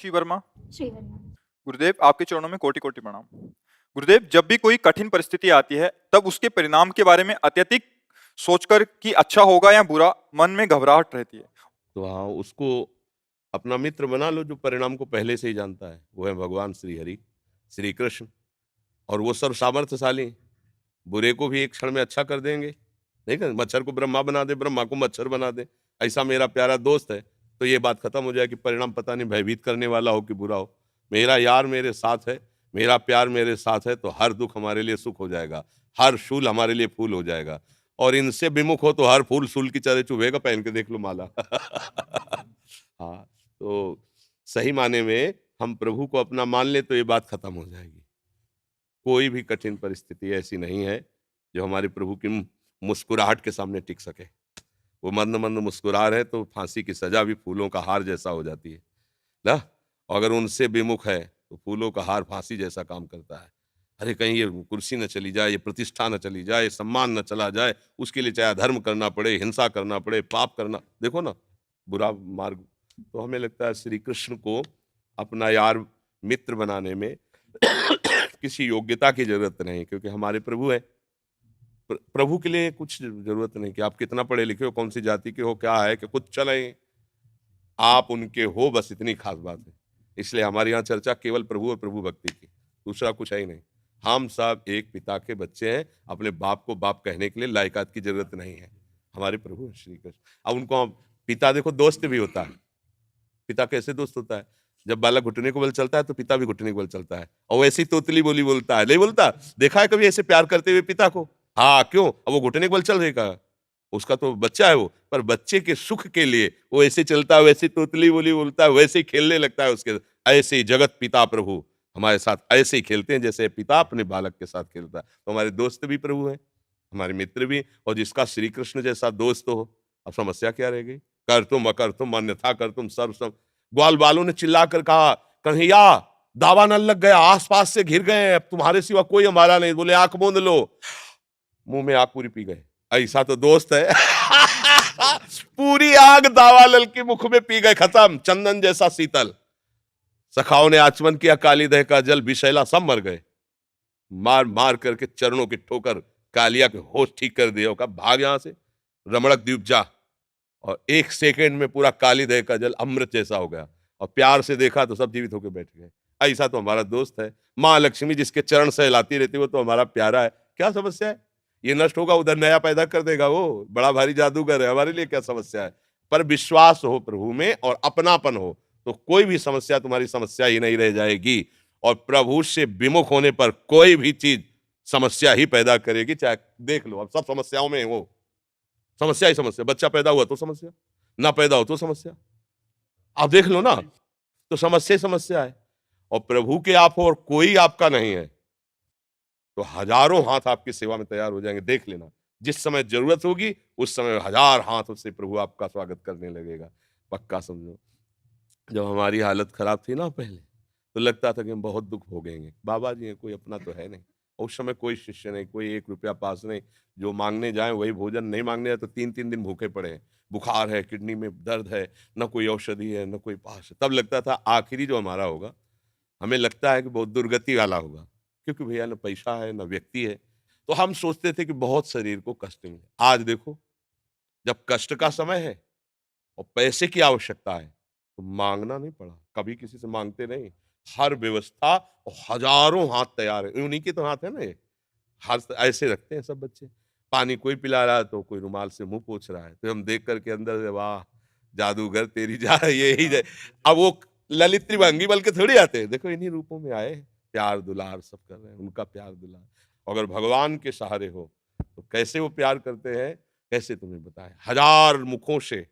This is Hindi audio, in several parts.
श्री वर्मा। श्री हरिओम। गुरुदेव, आपके चरणों में कोटि कोटि प्रणाम। गुरुदेव, जब भी कोई कठिन परिस्थिति आती है तब उसके परिणाम के बारे में अत्यधिक सोचकर कि अच्छा होगा या बुरा, मन में घबराहट रहती है। तो हाँ, उसको अपना मित्र बना लो जो परिणाम को पहले से ही जानता है। वो है भगवान श्री हरि, श्री कृष्ण। और वो सर्व सामर्थ्यशाली हैं। बुरे को भी एक क्षण में अच्छा कर देंगे। नहीं कर, मच्छर को ब्रह्मा बना दे, ब्रह्मा को मच्छर बना दे। ऐसा मेरा प्यारा दोस्त है, तो ये बात खत्म हो जाए कि परिणाम पता नहीं भयभीत करने वाला हो कि बुरा हो। मेरा यार मेरे साथ है, मेरा प्यार मेरे साथ है, तो हर दुख हमारे लिए सुख हो जाएगा, हर शूल हमारे लिए फूल हो जाएगा। और इनसे विमुख हो तो हर फूल शूल की तरह चुभेगा। पहन के देख लो माला। हाँ, तो सही माने में हम प्रभु को अपना मान ले तो ये बात खत्म हो जाएगी। कोई भी कठिन परिस्थिति ऐसी नहीं है जो हमारे प्रभु की मुस्कुराहट के सामने टिक सके। वो मंद मंद मुस्कुरा रहे तो फांसी की सजा भी फूलों का हार जैसा हो जाती है ना। अगर उनसे विमुख है तो फूलों का हार फांसी जैसा काम करता है। अरे कहीं ये कुर्सी न चली जाए, ये प्रतिष्ठा न चली जाए, ये सम्मान न चला जाए, उसके लिए चाहे धर्म करना पड़े, हिंसा करना पड़े, पाप करना, देखो ना बुरा मार्ग। तो हमें लगता है श्री कृष्ण को अपना यार मित्र बनाने में किसी योग्यता की जरूरत नहीं, क्योंकि हमारे प्रभु है। प्रभु के लिए कुछ जरूरत नहीं कि आप कितना पढ़े लिखे हो, कौन सी जाति के हो, क्या है कि कुछ चले, आप उनके हो, बस इतनी खास बात है। इसलिए हमारे यहाँ चर्चा केवल प्रभु और प्रभु भक्ति की, दूसरा कुछ है ही नहीं। हम सब एक पिता के बच्चे हैं, अपने बाप को बाप कहने के लिए लायकात की जरूरत नहीं है। हमारे प्रभु श्री कृष्ण। अब उनको पिता देखो दोस्त भी होता है। पिता कैसे दोस्त होता है? जब बालक घुटने को बल चलता है तो पिता भी घुटने को बल चलता है, और वैसी तोतली बोली बोलता है। नहीं बोलता? देखा है कभी ऐसे प्यार करते हुए पिता को? हाँ, क्यों? अब वो घुटने को बल चल रहेगा, उसका तो बच्चा है वो, पर बच्चे के सुख के लिए वो ऐसे चलता है, वैसी तोतली बोली बोलता है, वैसे ही खेलने लगता है उसके। ऐसे ही जगत पिता प्रभु हमारे साथ ऐसे ही खेलते हैं जैसे पिता अपने बालक के साथ खेलता है। तो हमारे दोस्त भी प्रभु हैं, हमारे मित्र भी। और जिसका श्री कृष्ण जैसा दोस्त हो, अब समस्या क्या रह गई? कर तुम अकर तुम अन्यथा कर तुम सर्व। ग्वाल बालों ने चिल्लाकर कहा, कन्हैया दावा न लग गया, आसपास से घिर गए, अब तुम्हारे सिवा कोई हमारा नहीं। बोले आंख मूंद लो, मुंह में आग पूरी पी गए। ऐसा तो दोस्त है। पूरी आग दावा लल के मुख में पी गए, खत्म। चंदन जैसा शीतल। सखाओं ने आचमन किया, काली दह का जल विषैला, सब मर गए। मार मार करके चरणों की ठोकर कालिया के होश ठीक कर दिया। कहा भाग यहां से, रमणक द्वीप जा। और 1 सेकंड में पूरा काली दह का जल अमृत जैसा हो गया। और प्यार से देखा तो सब जीवित होकर बैठ गए। ऐसा तो हमारा दोस्त है। माँ लक्ष्मी जिसके चरण सहलाती रहती, वो तो हमारा प्यारा है। क्या समस्या है? ये नष्ट होगा, उधर नया पैदा कर देगा, वो बड़ा भारी जादूगर है। हमारे लिए क्या समस्या है? पर विश्वास हो प्रभु में और अपनापन हो तो कोई भी समस्या तुम्हारी समस्या ही नहीं रह जाएगी। और प्रभु से विमुख होने पर कोई भी चीज समस्या ही पैदा करेगी। चाहे देख लो, अब सब समस्याओं में वो समस्या ही समस्या। बच्चा पैदा हुआ तो समस्या, ना पैदा हो तो समस्या। आप देख लो ना, तो समस्या ही समस्या है। और प्रभु के आप हो और कोई आपका नहीं है, तो हजारों हाथ आपकी सेवा में तैयार हो जाएंगे। देख लेना, जिस समय जरूरत होगी उस समय 1000 हाथों से प्रभु आपका स्वागत करने लगेगा। पक्का समझो। जब हमारी हालत खराब थी ना पहले, तो लगता था कि हम बहुत दुख भोगेंगे। बाबा जी हैं, कोई अपना तो है नहीं। उस समय कोई शिष्य नहीं, कोई 1 रुपया पास नहीं। जो मांगने जाए वही भोजन, नहीं मांगने जाए तो 3-3 दिन भूखे पड़े हैं। बुखार है, किडनी में दर्द है, न कोई औषधि है, न कोई पास है। तब लगता था आखिरी जो हमारा होगा, हमें लगता है कि बहुत दुर्गति वाला होगा, क्योंकि भैया न पैसा है न व्यक्ति है। तो हम सोचते थे कि बहुत शरीर को कष्ट मिले। आज देखो, जब कष्ट का समय है और पैसे की आवश्यकता है, तो मांगना नहीं पड़ा। कभी किसी से मांगते नहीं। हर व्यवस्था और हजारों हाथ तैयार है। उन्हीं के तो हाथ है ना ये। हाथ ऐसे रखते हैं सब बच्चे। पानी कोई पिला रहा है तो कोई रुमाल से मुंह पोंछ रहा है, तो हम देख करके अंदर से वाह जादूगर तेरी जा यही जाए। अब वो ललित त्रिभंगी बल के थोड़ी आते हैं। देखो इन्हीं रूपों में आए, प्यार दुलार सब कर रहे हैं, उनका प्यार दुलार। अगर भगवान के सहारे हो तो कैसे वो प्यार करते हैं, कैसे तुम्हें बताएं। 1000 मुखों से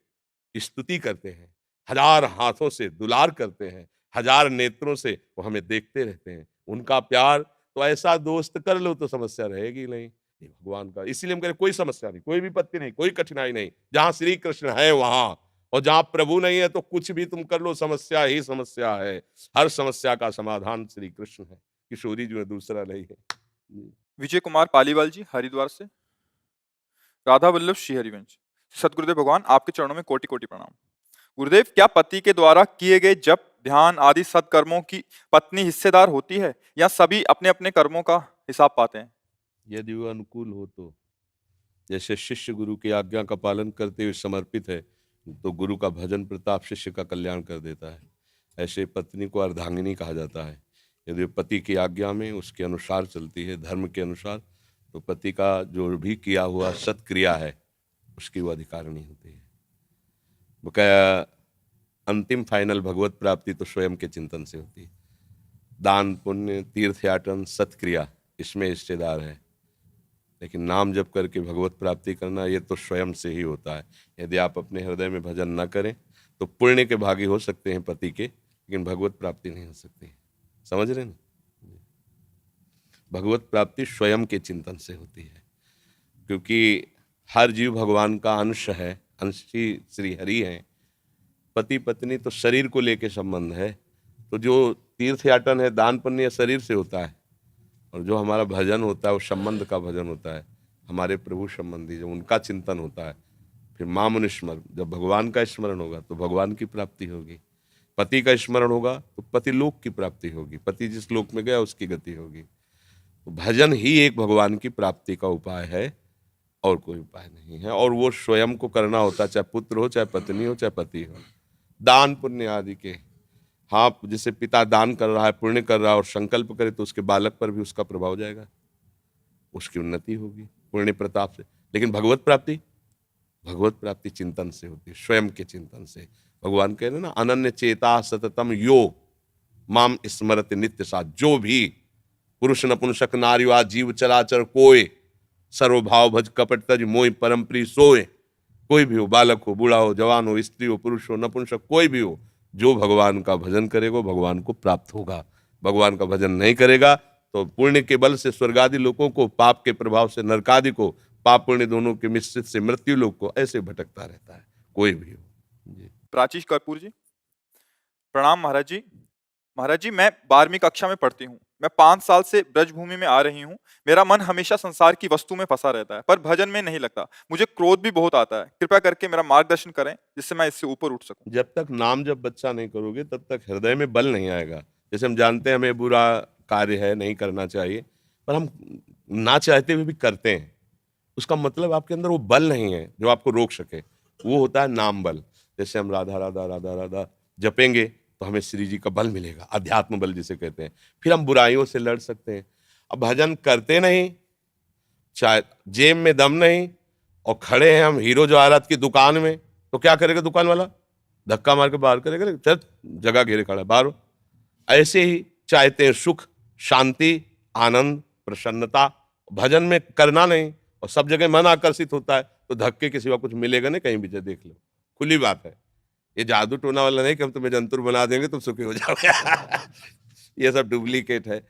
स्तुति करते हैं, 1000 हाथों से दुलार करते हैं, 1000 नेत्रों से वो हमें देखते रहते हैं। उनका प्यार, तो ऐसा दोस्त कर लो तो समस्या रहेगी नहीं। ये भगवान का, इसीलिए हम कह रहे कोई समस्या नहीं, कोई विपत्ति नहीं, कोई कठिनाई नहीं। जहां श्री कृष्ण है वहां, और जहां प्रभु नहीं है तो कुछ भी तुम कर लो, समस्या ही समस्या है। हर समस्या का समाधान श्री कृष्ण है। किशोरी जी में दूसरा नहीं है। विजय कुमार पालीवाल जी, हरिद्वार से। राधा वल्लभ श्री हरिवंश। सतगुरुदेव भगवान, आपके चरणों में कोटि कोटि प्रणाम। गुरुदेव, क्या पति के द्वारा किए गए जप ध्यान आदि सत्कर्मों की पत्नी हिस्सेदार होती है या सभी अपने अपने कर्मों का हिसाब पाते हैं? यदि वो अनुकूल हो तो। जैसे शिष्य गुरु की आज्ञा का पालन करते हुए समर्पित है, तो गुरु का भजन प्रताप शिष्य का कल्याण कर देता है। ऐसे पत्नी को अर्धांगिनी कहा जाता है। यदि वो पति की आज्ञा में उसके अनुसार चलती है, धर्म के अनुसार, तो पति का जो भी किया हुआ सत्क्रिया है उसकी वो अधिकारिणी होती है। बकाया अंतिम फाइनल भगवत प्राप्ति तो स्वयं के चिंतन से होती है। दान पुण्य तीर्थयाटन सत्क्रिया इसमें हिस्सेदार है, लेकिन नाम जप करके भगवत प्राप्ति करना ये तो स्वयं से ही होता है। यदि आप अपने हृदय में भजन न करें तो पुण्य के भागी हो सकते हैं पति के, लेकिन भगवत प्राप्ति नहीं हो सकती। समझ रहे ना? भगवत प्राप्ति स्वयं के चिंतन से होती है, क्योंकि हर जीव भगवान का अंश है, अंश ही श्री हरि हैं। पति पत्नी तो शरीर को लेके संबंध है, तो जो तीर्थयाटन है दान पुण्य शरीर से होता है, और जो हमारा भजन होता है वो संबंध का भजन होता है, हमारे प्रभु संबंधी जो उनका चिंतन होता है। फिर मां स्मरण, जब भगवान का स्मरण होगा तो भगवान की प्राप्ति होगी। पति का स्मरण होगा तो पति लोक की प्राप्ति होगी, पति जिस लोक में गया उसकी गति होगी। तो भजन ही एक भगवान की प्राप्ति का उपाय है, और कोई उपाय नहीं है। और वो स्वयं को करना होता है, चाहे पुत्र हो, चाहे पत्नी हो, चाहे पति हो। दान पुण्य आदि के, हाँ, जैसे पिता दान कर रहा है, पुण्य कर रहा है, और संकल्प करे तो उसके बालक पर भी उसका प्रभाव जाएगा, उसकी उन्नति होगी पुण्य प्रताप से। लेकिन भगवत प्राप्ति चिंतन से होती है, स्वयं के चिंतन से। भगवान कह रहे ना, अनन्य चेता सततम यो माम स्मरत नित्य सा। जो भी पुरुष नपुंसक नारी जीव चराचर कोय, सर्वभाव भज कपट तज मोय परम प्रिय सोय। कोई भी हो, बालक हो, बूढ़ा हो, जवान हो, स्त्री हो, पुरुष हो, नपुंसक कोई भी हो, जो भगवान का भजन करेगा भगवान को प्राप्त होगा। भगवान का भजन नहीं करेगा तो पुण्य के बल से स्वर्गादि लोगों को, पाप के प्रभाव से नरकादि को, पाप पुण्य दोनों के मिश्रित से मृत्यु लोक को ऐसे भटकता रहता है, कोई भी हो जी। प्राचीश कर्पूर जी, प्रणाम महाराज जी। महाराज जी, मैं 12वीं कक्षा में पढ़ती हूँ। मैं 5 साल से ब्रजभूमि में आ रही हूँ। मेरा मन हमेशा संसार की वस्तु में फंसा रहता है, पर भजन में नहीं लगता। मुझे क्रोध भी बहुत आता है। कृपया करके मेरा मार्गदर्शन करें जिससे मैं इससे ऊपर उठ सकूं। जब तक नाम जब बच्चा नहीं करोगे तब तक हृदय में बल नहीं आएगा। जैसे हम जानते हैं हमें बुरा कार्य है, नहीं करना चाहिए, पर हम ना चाहते हुए भी करते हैं, उसका मतलब आपके अंदर वो बल नहीं है जो आपको रोक सके। वो होता है नाम बल। जैसे हम राधा राधा राधा राधा जपेंगे तो हमें श्री जी का बल मिलेगा, अध्यात्म बल जिसे कहते हैं। फिर हम बुराइयों से लड़ सकते हैं। अब भजन करते नहीं, चाहे जेब में दम नहीं, और खड़े हैं हम हीरो जवाहरात की दुकान में, तो क्या करेगा दुकान वाला? धक्का मार के बाहर करेगा, चल जगह घेरे खड़ा है बाहर। ऐसे ही चाहते हैं सुख, शांति, आनंद, प्रसन्नता, भजन में करना नहीं, और सब जगह मन आकर्षित होता है, तो धक्के के सिवा कुछ मिलेगा नहीं। कहीं भी देख लो, खुली बात है। ये जादू टोना वाला नहीं कि हम तुम्हें जंतुर बना देंगे तुम सुखी हो जाओगे। ये सब डुप्लीकेट है।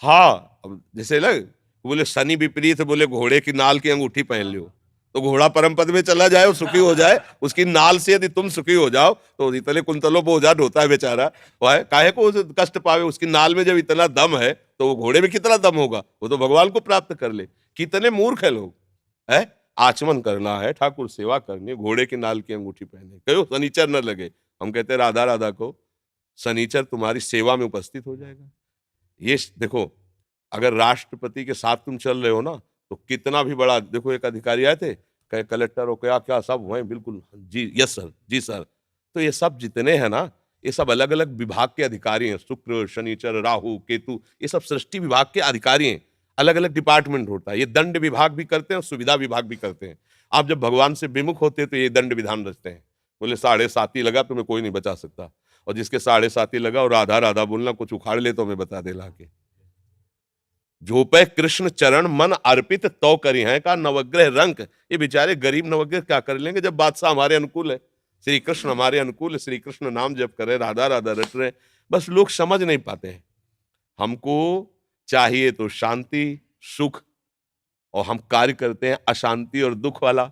हाँ, अब जैसे लग बोले शनि विपरीत, बोले घोड़े की नाल की अंगूठी पहन लो, तो घोड़ा परम पद में चला जाए और सुखी हो जाए। उसकी नाल से यदि तुम सुखी हो जाओ तो इतने कुंतलों बोझा ढोता है बेचारा, काहे को कष्ट पावे। उसकी नाल में जब इतना दम है तो वो घोड़े में कितना दम होगा? वो तो भगवान को प्राप्त कर ले। कितने मूर्ख है लोग, है आचमन करना है, ठाकुर सेवा करनी है, घोड़े की नाल की अंगूठी पहने, कहो शनिचर न लगे। हम कहते राधा राधा को शनिचर तुम्हारी सेवा में उपस्थित हो जाएगा। ये देखो, अगर राष्ट्रपति के साथ तुम चल रहे हो ना, तो कितना भी बड़ा, देखो एक अधिकारी आए थे, कहे कलेक्टर हो क्या क्या सब हुए, बिल्कुल जी यस सर, जी सर। तो ये सब जितने हैं ना, ये सब अलग अलग विभाग के अधिकारी हैं। शुक्र, शनिचर, राहु, केतु, ये सब सृष्टि विभाग के अधिकारी हैं। अलग अलग डिपार्टमेंट होता है। ये दंड विभाग भी करते हैं और सुविधा विभाग भी करते हैं। आप जब भगवान से विमुख होते हैं तो ये दंड विधान रचते हैं। बोले 7.5 लगा, तुम्हें कोई नहीं बचा सकता, और जिसके 7.5 लगा और राधा राधा बोलना कुछ उखाड़ ले तो हमें बता दे लाके। जो पे कृष्ण चरण मन अर्पित तो करी है का नवग्रह रंक। ये बेचारे गरीब नवग्रह क्या कर लेंगे जब बादशाह हमारे अनुकूल है, श्री कृष्ण हमारे अनुकूल है, श्री कृष्ण नाम जप करे, राधा राधा रट रहे। बस लोग समझ नहीं पाते हैं। हमको चाहिए तो शांति, सुख, और हम कार्य करते हैं अशांति और दुख वाला।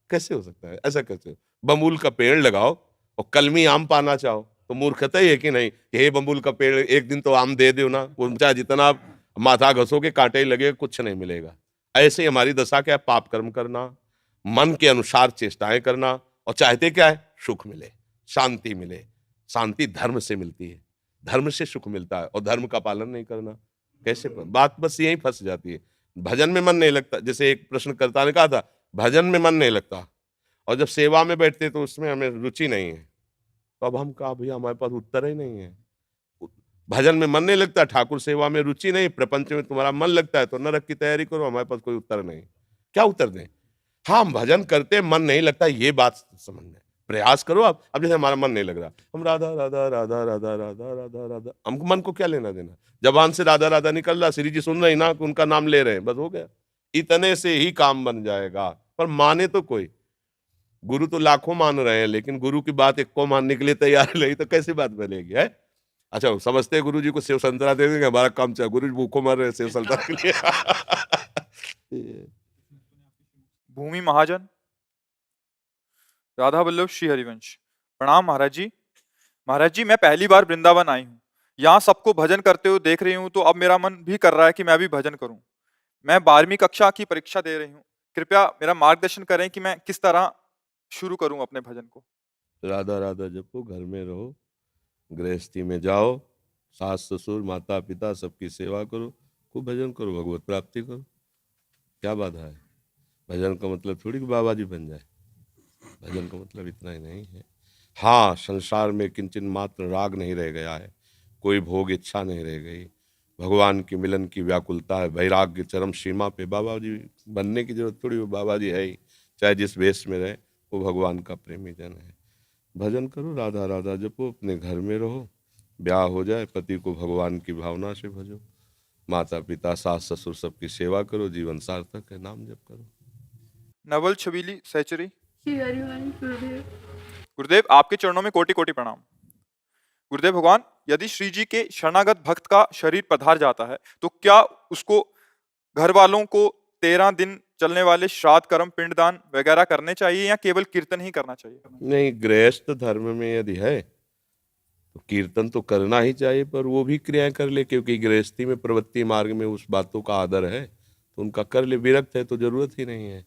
कैसे हो सकता है? ऐसा कैसे? बबूल का पेड़ लगाओ और कलमी आम पाना चाहो तो मूर्खता ही है कि नहीं? हे बबूल का पेड़, एक दिन तो आम दे दो ना, चाहे जितना माथा घसोगे कांटे ही लगे, कुछ नहीं मिलेगा। ऐसे ही हमारी दशा क्या है? पाप कर्म करना, मन के अनुसार चेष्टाएं करना, और चाहते क्या है? सुख मिले, शांति मिले। शांति धर्म से मिलती है, धर्म से सुख मिलता है और धर्म का पालन नहीं करना कैसे? बात बस यही फंस जाती है। भजन में मन नहीं लगता, जैसे एक प्रश्नकर्ता ने कहा था, भजन में मन नहीं लगता और जब सेवा में बैठते तो उसमें हमें रुचि नहीं है। तो अब हम कहा भैया हमारे पास उत्तर ही नहीं है। भजन में मन नहीं लगता, ठाकुर सेवा में रुचि नहीं, प्रपंच में तुम्हारा मन लगता है तो नरक की तैयारी करो, हमारे पास कोई उत्तर नहीं। क्या उत्तर दें? हाँ, हम भजन करते मन नहीं लगता, ये बात समझना है। प्रयास करो आप। अब जैसे हमारा मन नहीं लग रहा, हम राधा राधा राधा राधा राधा राधा राधा, हमको मन को क्या लेना देना? जबान से राधा राधा निकल रहा, श्री जी सुन रही ना, उनका नाम ले रहे हैं, बस हो गया। इतने से ही काम बन जाएगा। पर माने तो कोई, गुरु तो लाखों मान रहे हैं, लेकिन गुरु की बात एक को मानने के लिए तैयार नहीं, तो कैसी बात बनेगी है? अच्छा, समझते हैं गुरु जी को सेव संतरा दे देंगे, हमारा काम चल, गुरु जी भूखों मर रहे हैं सेव संतरा के लिए। भूमि महाजन, राधा वल्लभ श्री हरिवंश। प्रणाम महाराज जी। महाराज जी, मैं पहली बार वृंदावन आई हूँ। यहाँ सबको भजन करते हुए देख रही हूँ तो अब मेरा मन भी कर रहा है कि मैं भी भजन करूँ। मैं 12वीं कक्षा की परीक्षा दे रही हूँ। कृपया मेरा मार्गदर्शन करें कि मैं किस तरह शुरू करूँ अपने भजन को। राधा राधा जपो, घर में रहो, गृहस्थी में जाओ, सास ससुर माता पिता सबकी सेवा करो, खूब भजन करो, भगवत प्राप्ति करो। क्या बाधा है? भजन का मतलब थोड़ी कि बाबा जी बन जाए। भजन का मतलब इतना ही नहीं है। हाँ, संसार में किंचन मात्र राग नहीं रह गया है, कोई भोग इच्छा नहीं रह गई, भगवान के मिलन की व्याकुलता है, वैराग्य चरम सीमा पे। बाबा जी बनने की जरूरत थोड़ी, वो बाबा जी है ही, चाहे जिस वेश में रहे, वो भगवान का प्रेमी जन है। भजन करो, राधा राधा जपो, अपने घर में रहो, ब्याह हो जाए, पति को भगवान की भावना से भजो, माता पिता सास ससुर सबकी सेवा करो, जीवन सार्थक है, नाम जप करो। नवल छबीली सहचरी। श्री हरिवंश गुरुदेव। गुरुदेव, आपके चरणों में कोटि कोटि प्रणाम। गुरुदेव भगवान, यदि श्री जी के शरणागत भक्त का शरीर पधार जाता है तो क्या उसको घर वालों को 13 दिन चलने वाले श्राद्ध कर्म पिंडदान वगैरह करने चाहिए या केवल कीर्तन ही करना चाहिए? नहीं, गृहस्थ धर्म में यदि है तो कीर्तन तो करना ही चाहिए, पर वो भी क्रियाएं कर ले, क्योंकि गृहस्थी में प्रवृत्ति मार्ग में उस बातों का आदर है तो उनका कर ले। विरक्त है तो जरूरत ही नहीं है।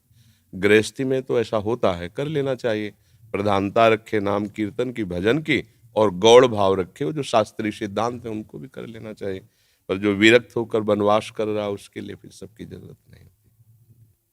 गृहस्थी में तो ऐसा होता है, कर लेना चाहिए। प्रधानता रखे नाम कीर्तन की, भजन की, और गौड़ भाव रखे, वो जो शास्त्रीय सिद्धांत है उनको भी कर लेना चाहिए। पर जो विरक्त होकर वनवास कर रहा है उसके लिए फिर सबकी जरूरत नहीं।